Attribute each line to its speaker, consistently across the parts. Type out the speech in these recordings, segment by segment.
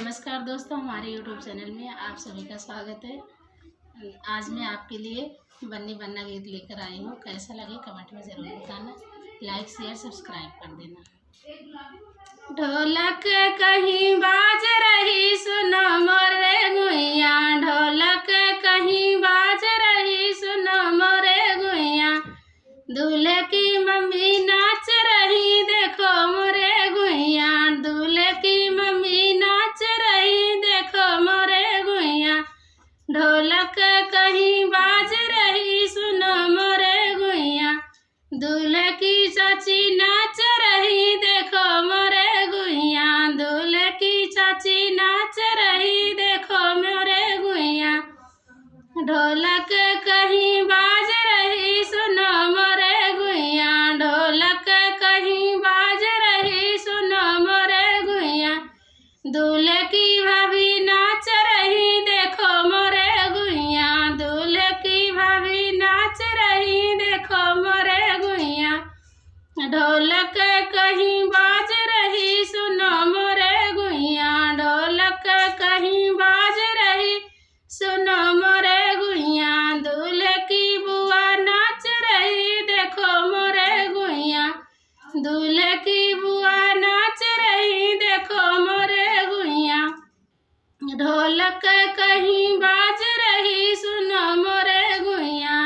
Speaker 1: नमस्कार दोस्तों, हमारे यूट्यूब चैनल में आप सभी का स्वागत है। आज मैं आपके लिए बन्नी बन्ना गीत लेकर आई हूँ। कैसा लगे कमेंट में ज़रूर बताना, लाइक शेयर सब्सक्राइब कर देना। ढोलक कहीं बाज रही सुनो मोरे गुइया, ढोलक कहीं बाज रही सुनो मोरे गुइया, दूल्हे की मम्मी नाच रही देखो मोरे गुइया, दूल्हे की मम्मी नाच रही देखो मोरे गुइया, ढोलक कहीं बाज रही सुनो मोरे गुइया, दूल्हे की चाची नाच रही देखो मोरे गुइया, दूल्हे की चाची नाच रही देखो मोरे गुइया, ढोलक कहीं बाज रही सुनो मोरे गुइया, ढोलक कहीं बाज रही सुनो मोरे गुइया, दूल्हे की भाभी नाच रही देखो मोरे गुइया, दूल्हे की भाभी नाच रही देखो मोरे गुइया, ढोलक कहीं बाज रही सुनो मोरे गुइया, ढोलक कहीं बाज रही सुनो मोरे गुइया, दूल्हे की बुआ नाच रही देखो मोरे गुइया, दूल्हे की बुआ नाच रही देखो मोरे गुइया, ढोलक कहीं बाज रही सुनो मोरे गुइया,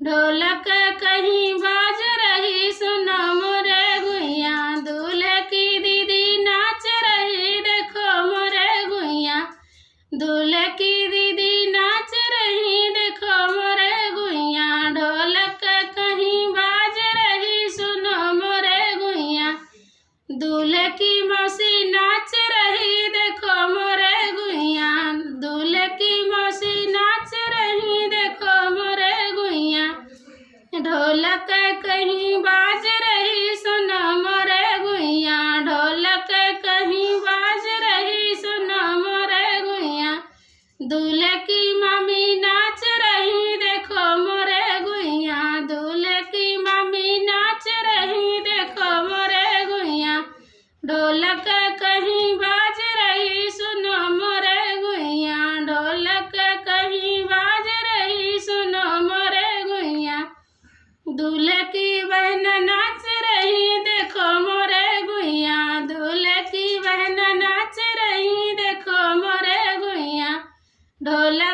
Speaker 1: ढोलक कहीं बाज रही सुनो मोरे गुइया, दूल्हे की दीदी नाच रही देखो मोरे गुइया, दूल्हे की दीदी नाच रही देखो मोरे गुइया, ढोलक कहीं बाज रही सुनो मोरे गुइया, दूल्हे की मौसी नाच रही देखो मोरे गुइया, दूल्हे की मौसी नाच रही देखो मोरे गुइया, ढोलक कहीं बाज रही सुनो मोरे गुइया, ढोलक कहीं बाज रही सुनो मोरे गुइया, दूल्हे की मम्मी नाच रही देखो मोरे गुइया, दूल्हे की मम्मी नाच रही देखो मोरे गुइया, ढोलक कहीं बाज रही सुनो मोरे गुइया, ढोलक कहीं बाज रही सुनो मोरे गुइया, दूल्हे की बहन नाच रही देखो मोरे गुइया, दूल्हे की बहन नाच रही देखो मोरे गुइया, ढोलक